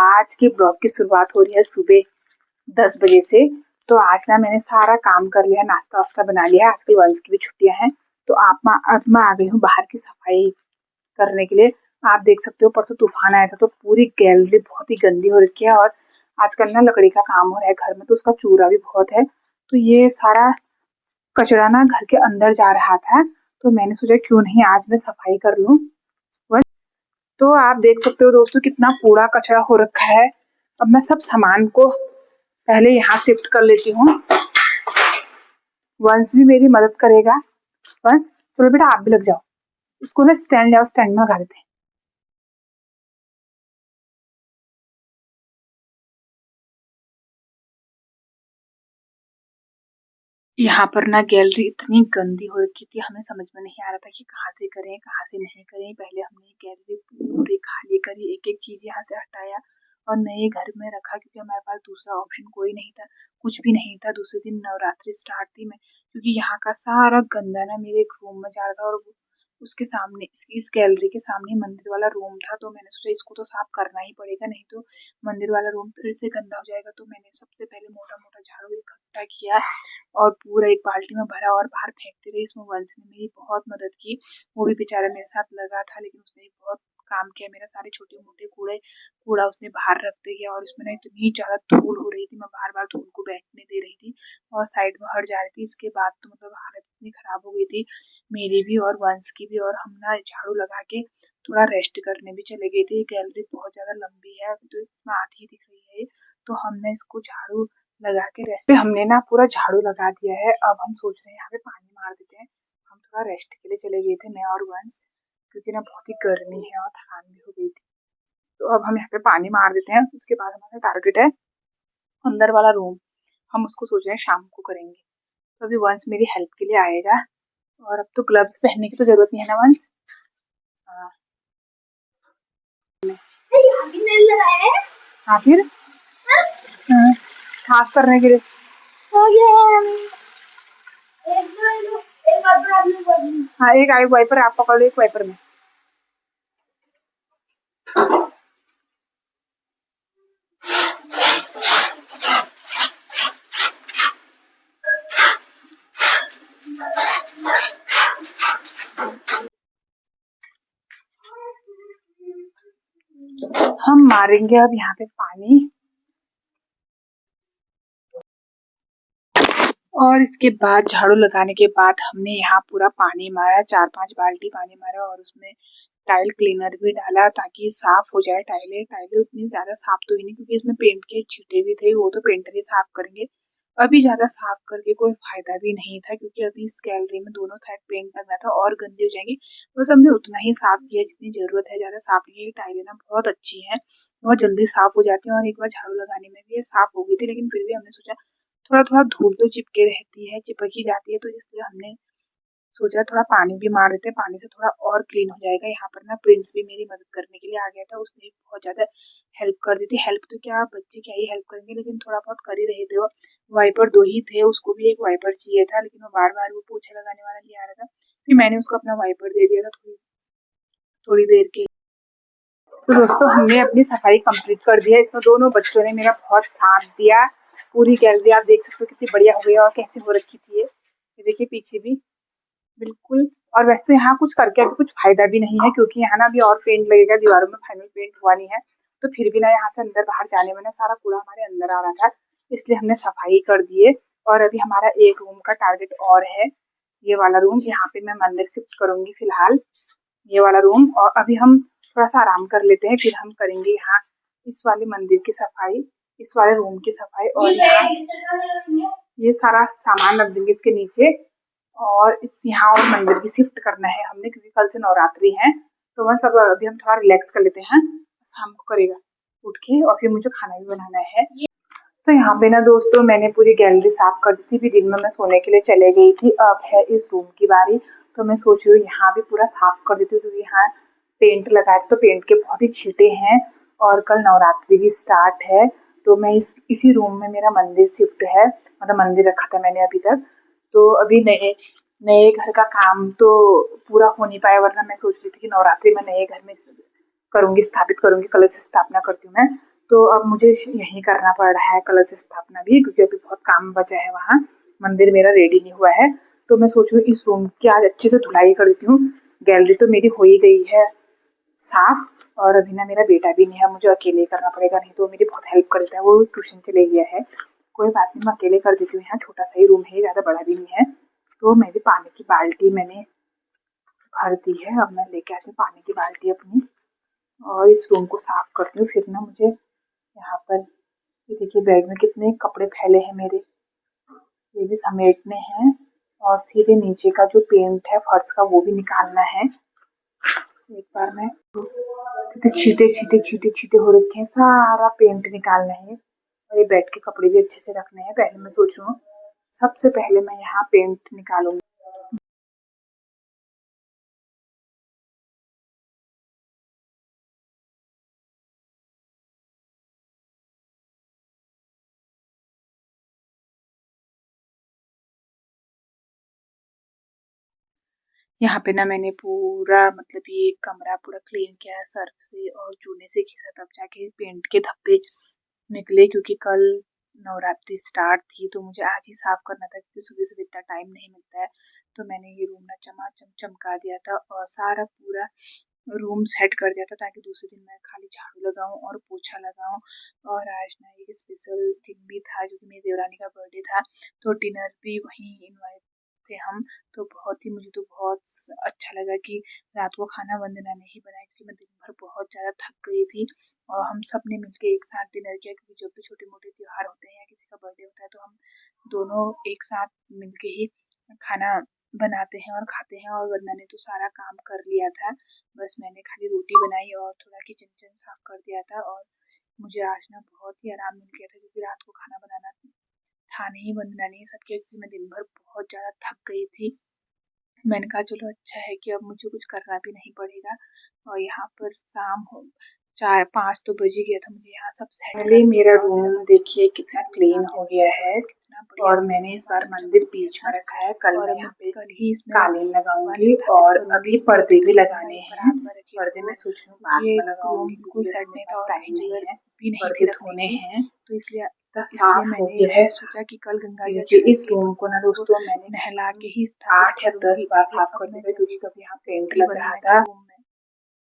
आज के ब्लॉग की शुरुआत हो रही है सुबह 10 बजे से। तो आज ना मैंने सारा काम कर लिया, नाश्ता वास्ता बना लिया है। आजकल वंश की भी छुट्टियां हैं तो अब मैं आ गई हूँ बाहर की सफाई करने के लिए। आप देख सकते हो परसों तूफान आया था तो पूरी गैलरी बहुत ही गंदी हो रखी है, और आजकल ना लकड़ी का काम हो रहा है घर में तो उसका चूरा भी बहुत है। तो ये सारा कचरा ना घर के अंदर जा रहा था, तो मैंने सोचा क्यों नहीं आज मैं सफाई कर लूँ। तो आप देख सकते हो दोस्तों कितना कूड़ा कचरा हो रखा है। अब मैं सब सामान को पहले यहाँ शिफ्ट कर लेती हूँ। वंश भी मेरी मदद करेगा। वंश चलो बेटा आप भी लग जाओ, उसको ना स्टैंड लाओ, स्टैंड में लगा देते हैं। यहाँ पर ना गैलरी इतनी गंदी हो रखी थी, हमें समझ में नहीं आ रहा था कि कहाँ से करें कहाँ से नहीं करें। पहले हमने गैलरी पूरी खाली करी, एक एक चीज यहाँ से हटाया और नए घर में रखा, क्योंकि हमारे पास दूसरा ऑप्शन कोई नहीं था, कुछ भी नहीं था। दूसरे दिन नवरात्रि स्टार्ट थी, मैं क्योंकि यहाँ का सारा गंदा ना मेरे एक रूम में जा रहा था, और उसके सामने इस गैलरी के सामने मंदिर वाला रूम था। तो मैंने सोचा इसको तो साफ करना ही पड़ेगा, नहीं तो मंदिर वाला रूम फिर से गंदा हो जाएगा। तो मैंने सबसे पहले मोटा मोटा झाड़ू इकट्ठा किया और पूरा एक बाल्टी में भरा और बाहर फेंकते रहे। इसमें वंश ने मेरी बहुत मदद की, वो भी बेचारा मेरे साथ लगा था, लेकिन उसने बहुत काम किया। मेरा सारे छोटे मोटे कूड़ा उसने बाहर रखते गया, और उसमें ना इतनी ज्यादा धूल हो रही थी, मैं बार बार धूल को बैठने दे रही थी और साइड में हट जा रही थी। इसके बाद तो मतलब हालत इतनी खराब हो गई थी मेरी भी और वंश की भी, और हम ना झाड़ू लगा के थोड़ा रेस्ट करने भी चले गए थे। गैलरी बहुत ज्यादा लंबी है, अभी तो इसमें आधी दिख रही है, तो हमने इसको झाड़ू लगा के रेस्ट पे हमने ना पूरा झाड़ू लगा दिया है। अब हम सोच रहे हैं यहाँ पे पानी मार देते हैं। हम थोड़ा रेस्ट के लिए चले गए थे मैं और वंश, क्योंकि ना बहुत ही गर्मी है और थकान भी हो गई थी। तो अब हम यहाँ पे पानी मार देते हैं। उसके बाद हमारा टारगेट है अंदर वाला रूम, हम उसको सोच रहे हैं शाम को करेंगे। तो अभी वंश मेरी हेल्प के लिए आएगा, और अब तो ग्लव्स पहनने की तो जरूरत नहीं है ना वंश। हाँ हाँ फिर हाँ, साफ करने के लिए हाँ एक आई वाइपर आप पकड़ लो, एक वाइपर में। हम मारेंगे अब यहाँ पे पानी, और इसके बाद झाड़ू लगाने के बाद हमने यहाँ पूरा पानी मारा, 4-5 बाल्टी पानी मारा, और उसमें टाइल क्लीनर भी डाला ताकि साफ हो जाए। टाइलें टाइलें उतनी ज्यादा साफ तो हुई नहीं, क्योंकि इसमें पेंट के छींटे भी थे, वो तो पेंटर ही साफ करेंगे। अभी ज्यादा साफ करके कोई फायदा भी नहीं था, क्योंकि अभी इस गैलरी में दोनों साइड पेंट लगा था और गंदी हो जाएंगी। बस हमने उतना ही साफ किया जितनी जरूरत है, ज्यादा साफ नहीं है। टाइलें ना बहुत अच्छी है, बहुत जल्दी साफ हो जाती है, और एक बार झाड़ू लगाने में भी ये साफ हो गई थी, लेकिन फिर भी हमने सोचा थोड़ा थोड़ा धूल तो चिपके रहती है, चिपक ही जाती है, तो इसलिए हमने सोचा थोड़ा पानी भी मार देते हैं, पानी से थोड़ा और क्लीन हो जाएगा। यहाँ पर ना प्रिंस भी मेरी मदद करने के लिए आ गया था, उसने बहुत ज्यादा हेल्प कर दी थी। हेल्प तो क्या, बच्चे क्या ही हेल्प करेंगे, लेकिन थोड़ा बहुत कर ही रहे थे। वो वाइपर 2 ही थे, उसको भी एक वाइपर चाहिए था, लेकिन वो बार बार वो पोछा लगाने वाला नहीं आ रहा था। फिर मैंने उसको अपना वाइपर दे दिया था थोड़ी थोड़ी देर के। तो दोस्तों हमने अपनी सफाई कंप्लीट कर दिया। इसमें दोनों बच्चों ने मेरा बहुत साथ दिया। पूरी गैलरी आप देख सकते हो कितनी बढ़िया हो गई है, और कैसे हो रखी थी ये देखिए पीछे भी बिल्कुल। और वैसे तो यहाँ कुछ करके अभी कुछ फायदा भी नहीं है, क्योंकि यहाँ ना अभी और पेंट लगेगा, दीवारों में फाइनल पेंट हुआ नहीं है। तो फिर भी ना यहाँ से अंदर बाहर जाने में ना सारा कूड़ा हमारे अंदर आ रहा था, इसलिए हमने सफाई कर दिए। और अभी हमारा एक रूम का टारगेट और है, ये वाला रूम, यहाँ पे मैं मंदिर शिफ्ट करूंगी फिलहाल, ये वाला रूम। और अभी हम थोड़ा सा आराम कर लेते हैं, फिर हम करेंगे यहाँ इस वाले मंदिर की सफाई, इस वाले रूम की सफाई, और यहाँ ये सारा सामान रख देंगे इसके नीचे। और इस यहाँ और मंदिर भी शिफ्ट करना है हमने, क्योंकि कल से नवरात्रि है। तो बस अब अभी हम थोड़ा रिलैक्स कर लेते हैं, शाम को करेगा उठ के, और फिर मुझे खाना भी बनाना है। तो यहाँ पे ना दोस्तों मैंने पूरी गैलरी साफ कर दी थी, भी दिन में मैं सोने के लिए चले गई थी। अब है इस रूम की बारी, तो मैं सोच रही हूँ यहाँ भी पूरा साफ कर देती हूँ, क्योंकि यहाँ पेंट लगाए थे तो पेंट के बहुत ही छींटे हैं, और कल नवरात्रि भी स्टार्ट है। तो मैं इसी रूम में मेरा मंदिर शिफ्ट है, मतलब मंदिर रखा था मैंने अभी तक। तो अभी नए नए घर का काम तो पूरा हो नहीं पाया, वरना मैं सोच रही थी कि नवरात्रि में नए घर में करूंगी, स्थापित करूंगी, कलश स्थापना करती हूँ मैं। तो अब मुझे यहीं करना पड़ रहा है कलश स्थापना भी, क्योंकि अभी बहुत काम बचा है वहाँ। मंदिर मेरा रेडी नहीं हुआ है, तो मैं सोच रही हूँ इस रूम की आज अच्छे से धुलाई कर देती हूँ। गैलरी तो मेरी हो ही गई है साफ, और अभी ना मेरा बेटा भी नहीं है, मुझे अकेले करना पड़ेगा, नहीं तो वो मेरी बहुत हेल्प करता है। वो ट्यूशन चले गया है। कोई बात नहीं, मैं अकेले कर देती हूँ। यहाँ छोटा सा ही रूम है, ज़्यादा बड़ा भी नहीं है। तो मेरी पानी की बाल्टी मैंने भर दी है। अब मैं लेके आती हूँ पानी की बाल्टी अपनी और इस रूम को साफ करती हूँ। फिर ना मुझे यहाँ पर ये देखिए बेड में कितने कपड़े फैले हैं मेरे, ये भी समेटने हैं। और सीधे नीचे का जो पेंट है फर्श का वो भी निकालना है। एक बार मैं कितने छींटे छींटे छींटे छींटे हो रखे हैं, सारा पेंट निकालना है। और ये बेड के कपड़े भी अच्छे से रखने हैं। पहले मैं सोच रही हूँ सबसे पहले मैं यहाँ पेंट निकालूंगी। यहाँ पे ना मैंने पूरा मतलब ये कमरा पूरा क्लीन किया है सर्फ से और चूने से घिसा, तब जाके पेंट के धब्बे निकले। क्योंकि कल नवरात्रि स्टार्ट थी तो मुझे आज ही साफ करना था, क्योंकि सुबह सुबह इतना टाइम नहीं मिलता है। तो मैंने ये रूम ना चमाचम चमका दिया था और सारा पूरा रूम सेट कर दिया था, ताकि दूसरे दिन मैं खाली झाड़ू लगाऊं और पोछा लगाऊं। और आज ना एक स्पेशल दिन भी था, क्योंकि मेरी देवरानी का बर्थडे था, तो डिनर भी वहीं इनवाइट थे हम। तो बहुत ही मुझे तो बहुत अच्छा लगा कि रात को खाना वंदना ने ही बनाया, क्योंकि मैं दिन भर बहुत ज़्यादा थक गई थी। और हम सब ने मिलकर एक साथ डिनर किया, क्योंकि जब भी छोटे मोटे त्योहार होते हैं या किसी का बर्थडे होता है तो हम दोनों एक साथ मिलके ही खाना बनाते हैं और खाते हैं। और वंदना ने तो सारा काम कर लिया था, बस मैंने खाली रोटी बनाई और थोड़ा किचन विचन साफ कर दिया था। और मुझे आज ना बहुत ही आराम मिल गया था, क्योंकि रात को खाना बनाना था नहीं, वंदना ने सब किया, क्योंकि मैं दिन भर बहुत ज़्यादा थक गई थी। मैंने कहा चलो अच्छा है कि अब मुझे कुछ करना भी नहीं पड़ेगा। और यहाँ पर शाम हो 4-5 तो बज ही गया था मुझे यहाँ सब सेट करके। मेरा रूम देखिए कितना क्लीन हो गया है। और मैंने इस बार मंदिर बीच में रखा है। कल मैं यहाँ पे कल ही इसमें कालीन लगाऊंगी और अभी पर्दे भी लगाने हैं। पर्दे मैं सोच रही हूँ बाद में लगाऊंगी, बिल्कुल सेट नहीं था, टाइम नहीं है, पर्दे धोने हैं, तो इसलिए साफ हो गया है। सोचा कि कल गंगा जल इस रूम को ना दोस्तों मैंने नहला के ही 8 या 10 बार साफ कर दिया, क्योंकि कभी यहाँ पेंट लग रहा था।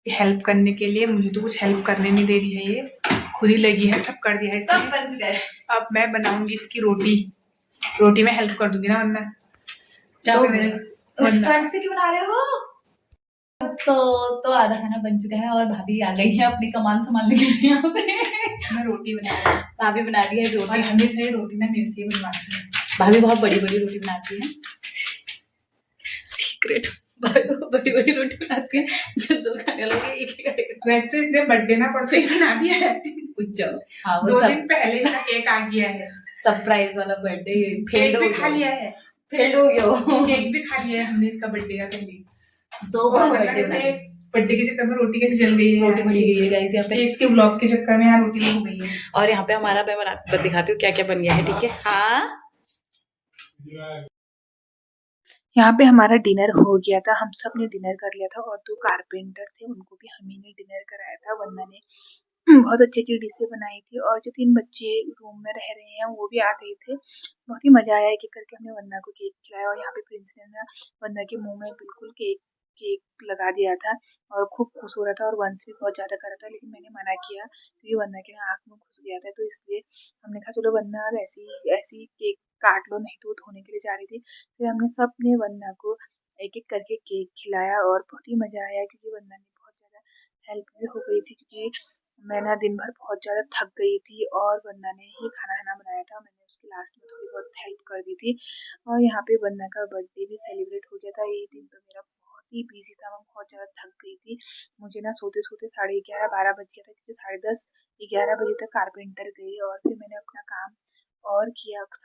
हेल्प करने के लिए मुझे तो कुछ हेल्प करने नहीं दे रही है, ये खुद ही लगी है, सब कर दिया है इसने। सब बन गए। अब मैं बनाऊंगी इसकी रोटी। रोटी में हेल्प कर दूंगी ना, वरना तो फ्रंट से क्यों बना रहे हो? तो आधा खाना बन चुका है और भाभी आ गई है अपनी कमान संभालने के लिए। यहाँ पे मैं रोटी बना रही हूँ, भाभी बना रही है रोटी। हमेशा ही रोटी ना मेरे से ही बनवाती है। भाभी बहुत बड़ी बड़ी रोटी बनाती है, सीक्रेट। बड़ी बड़ी रोटी बनाती है जो 2 खाने वालों एक ही खाएगा। वैसे तो इसने बर्थडे ना परसों ही बना दिया है। हाँ, वो 2 दिन पहले इसका केक आ गया है। सरप्राइज वाला बर्थडे फेल हो खा लिया है, फेल हो गया वो। केक भी खा लिया है हमने इसका बर्थडे का पहले। 2 बार बर्थडे बनाया। बर्थडे के चक्कर में रोटी कैसे जल गई है, रोटी बड़ी गई है गाइस यहाँ पे। इसके ब्लॉग के चक्कर में यहाँ रोटी हो गई है। और यहाँ पे हमारा मैं दिखाती हूँ क्या क्या बन गया है, ठीक है। हाँ, यहाँ पे हमारा डिनर हो गया था, हम सब ने डिनर कर लिया था। और 2 कारपेंटर थे, उनको भी हम ही ने डिनर कराया था। वंदना ने बहुत अच्छी अच्छी डिशें बनाई थी, और जो 3 बच्चे रूम में रह रहे हैं वो भी आ गए थे। बहुत ही मजा आया, एक एक करके हमने वंदना को केक खिलाया। और यहाँ पे प्रिंस ने ना वंदना के मुंह में बिल्कुल केक केक लगा दिया था और खूब खुश हो रहा था, और वंश भी बहुत ज्यादा कर रहा था, लेकिन मैंने मना किया क्योंकि वंदना के आंख में घुस गया था। तो इसलिए हमने कहा चलो वंदना अब ऐसी केक काट लो, नहीं तो वो धोने के लिए जा रही थी। फिर हमने सबने वंदना को एक एक करके केक खिलाया और बहुत ही मजा आया, क्योंकि वंदना ने बहुत ज्यादा हेल्प भी हो गई थी, क्योंकि मैं ना दिन भर बहुत ज़्यादा थक गई थी और वंदना ने ही खाना बनाया था। मैंने उसकी लास्ट में थोड़ी बहुत हेल्प कर दी थी। और यहाँ पे वंदना का बर्थडे भी सेलिब्रेट हो गया था। ये दिन तो मेरा बहुत ही बिजी था, मैं बहुत ज़्यादा थक गई थी। मुझे ना सोते सोते 11:30-12 बज गया था, क्योंकि 10:30-11 बजे तक कारपेंटर गए और फिर मैंने अपना काम और किया।